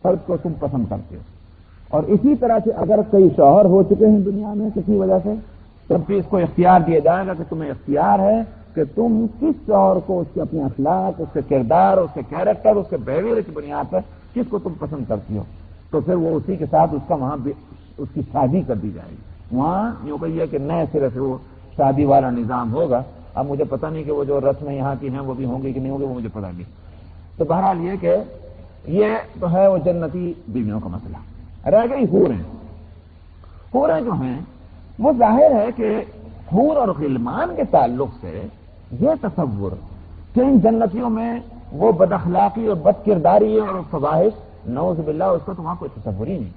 فرد کو تم پسند کرتے ہو. اور اسی طرح سے اگر کئی شوہر ہو چکے ہیں دنیا میں کسی وجہ سے، تب بھی اس کو اختیار دیا جائے گا کہ تمہیں اختیار ہے کہ تم کس شوہر کو اس کے اپنے اخلاق، اس کے کردار، اس کے کیریکٹر، اس کے بیہیویئر کی بنیاد پر کس کو تم پسند کرتی ہو، تو پھر وہ اسی کے ساتھ اس کا وہاں اس کی شادی کر دی جائے گی. وہاں یوں کہیے کہ نئے سرے سے وہ شادی والا نظام ہوگا. اب مجھے پتہ نہیں کہ وہ جو رسمیں یہاں کی ہیں وہ بھی ہوں گی کہ نہیں ہوں گی، وہ مجھے پتہ نہیں. تو بہرحال یہ کہ یہ تو ہے وہ جنتی بیویوں کا مسئلہ. رہ گئی حوریں. حوریں جو ہیں وہ ظاہر ہے کہ حور اور غلمان کے تعلق سے یہ تصور کہ ان جنتیوں میں وہ بد اخلاقی اور بد کرداری اور فواحش، نعوذ باللہ، اس کا تو وہاں کوئی تصور ہی نہیں.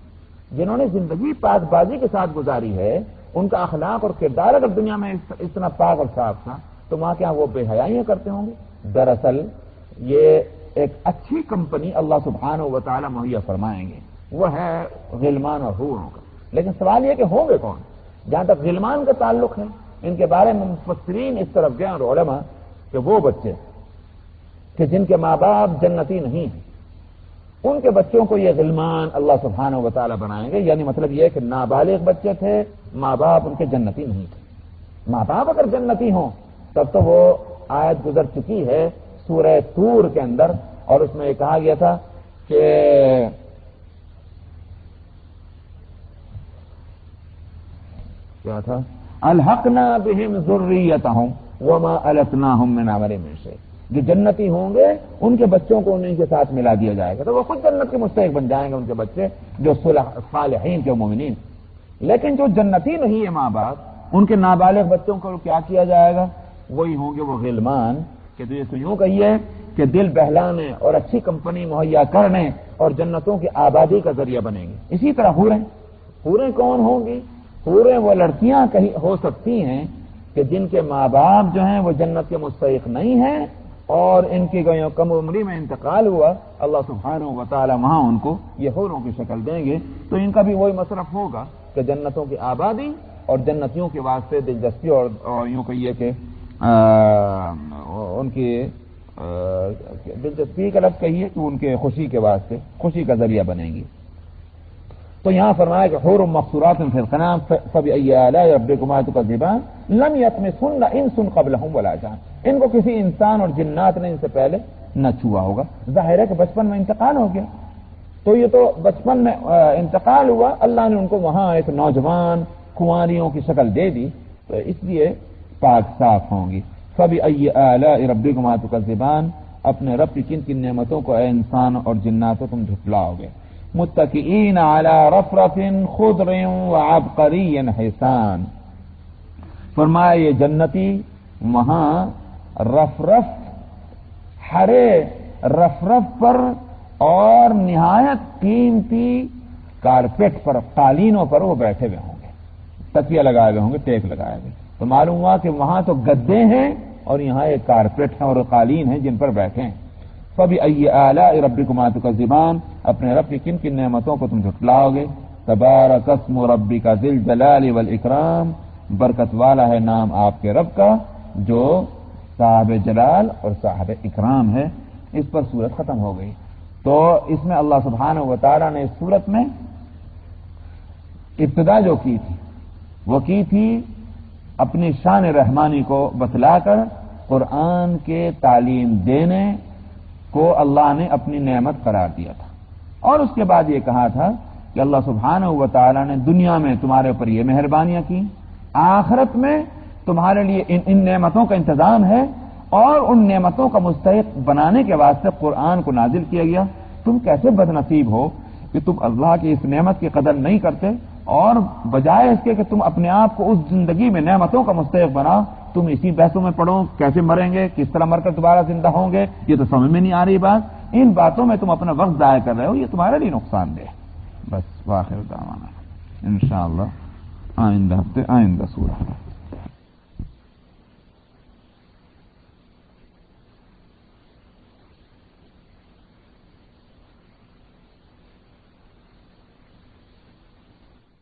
جنہوں نے زندگی پاک بازی کے ساتھ گزاری ہے، ان کا اخلاق اور کردار اگر دنیا میں اس طرح پاک اور صاف تھا تو وہاں کیا وہ بے حیائیاں کرتے ہوں گے؟ دراصل یہ ایک اچھی کمپنی اللہ سبحانہ و تعالی مہیا فرمائیں گے، وہ ہے غلمان اور حوروں کا. لیکن سوال یہ کہ ہوں گے کون؟ جہاں تک غلمان کا تعلق ہے، ان کے بارے میں مفسرین اس طرف گئے اور علماء کہ وہ بچے کہ جن کے ماں باپ جنتی نہیں ہیں، ان کے بچوں کو یہ غلمان اللہ سبحانہ و تعالی بنائیں گے. یعنی مطلب یہ کہ نابالغ بچے تھے، ماں باپ ان کے جنتی نہیں تھے. ماں باپ اگر جنتی ہوں تب تو وہ آیت گزر چکی ہے سورہ طور کے اندر، اور اس میں یہ کہا گیا تھا کہ کیا تھا؟ الحقنا بہم ذریتہم وما التناہم من عملہم من شیء. جو جنتی ہوں گے ان کے بچوں کو انہیں کے ساتھ ملا دیا جائے گا تو وہ خود جنت کے مستحق بن جائیں گے ان کے بچے جو صالحین کے مومنین. لیکن جو جنتی نہیں ہے ماں باپ، ان کے نابالغ بچوں کو کیا کیا جائے گا؟ وہی ہوں گے وہ غلمان کہ تو یہ یوں کہیے کہ دل بہلانے اور اچھی کمپنی مہیا کرنے اور جنتوں کی آبادی کا ذریعہ بنیں گے. اسی طرح حوریں کون ہوں گی؟ حوریں وہ لڑکیاں کہیں ہو سکتی ہیں کہ جن کے ماں باپ جو ہیں وہ جنت کے مستحق نہیں ہیں اور ان کی کم عمری میں انتقال ہوا، اللہ سبحانہ و تعالی وہاں ان کو یہ حوروں کی شکل دیں گے. تو ان کا بھی وہی مصرف ہوگا کہ جنتوں کی آبادی اور جنتیوں کے واسطے دلچسپی اور یوں کہیے کہ ان کی دلچسپی کا لفظ کہیے کہ ان کے خوشی کے واسطے خوشی کا ذریعہ بنیں گی. تو یہاں فرمایا کہ حور مقصورات فی الخیام فبأی آلاء ربکما تکذبان لم یطمثہن انس قبلہم ولا جان. ان کو کسی انسان اور جنات نے ان سے پہلے نہ چھوا ہوگا. ظاہر ہے کہ بچپن میں انتقال ہو گیا، تو یہ تو بچپن میں انتقال ہوا، اللہ نے ان کو وہاں ایک نوجوان کنواریوں کی شکل دے دی، تو اس لیے پاک صاف ہوں گی. فبأی آلاء ربکما تکذبان. اپنے رب کی کن کن نعمتوں کو اے انسان اور جناتوں تم جھٹلاؤ گے. متکئین علی رفرف خضر وعبقری حسان. فرمایا یہ جنتی وہاں رفرف ہرے رفرف پر اور نہایت قیمتی کارپیٹ پر، قالینوں پر وہ بیٹھے ہوئے ہوں گے، تکیہ لگائے ہوئے ہوں گے، ٹیک لگائے ہوئے. تو معلوم ہوا کہ وہاں تو گدے ہیں اور یہاں ایک کارپیٹ ہیں اور قالین ہیں جن پر بیٹھے ہیں. فبأی آلاء ربکما تکذبان. اپنے رب کی کن کن نعمتوں کو تم جھٹلاؤ گے. تبارک اسم ربک ذی الجلال والاکرام. برکت والا ہے نام آپ کے رب کا جو صاحب جلال اور صاحب اکرام ہے. اس پر سورت ختم ہو گئی. تو اس میں اللہ سبحانہ و تعالیٰ نے اس سورت میں ابتدا جو کی تھی وہ کی تھی اپنی شان رحمانی کو بتلا کر قرآن کے تعلیم دینے کو اللہ نے اپنی نعمت قرار دیا تھا، اور اس کے بعد یہ کہا تھا کہ اللہ سبحانہ و تعالیٰ نے دنیا میں تمہارے اوپر یہ مہربانیاں کی، آخرت میں تمہارے لیے ان نعمتوں کا انتظام ہے اور ان نعمتوں کا مستحق بنانے کے واسطے قرآن کو نازل کیا گیا. تم کیسے بد نصیب ہو کہ تم اللہ کی اس نعمت کی قدر نہیں کرتے اور بجائے اس کے کہ تم اپنے آپ کو اس زندگی میں نعمتوں کا مستحق بناؤ تم اسی بحثوں میں پڑھو کیسے مریں گے، کس طرح مر کر دوبارہ زندہ ہوں گے. یہ تو سمجھ میں نہیں آ رہی بات. ان باتوں میں تم اپنا وقت ضائع کر رہے ہو، یہ تمہارے لیے نقصان دہ. بس واخر دعوانا انشاءاللہ آئندہ ہفتے آئندہ سورہ.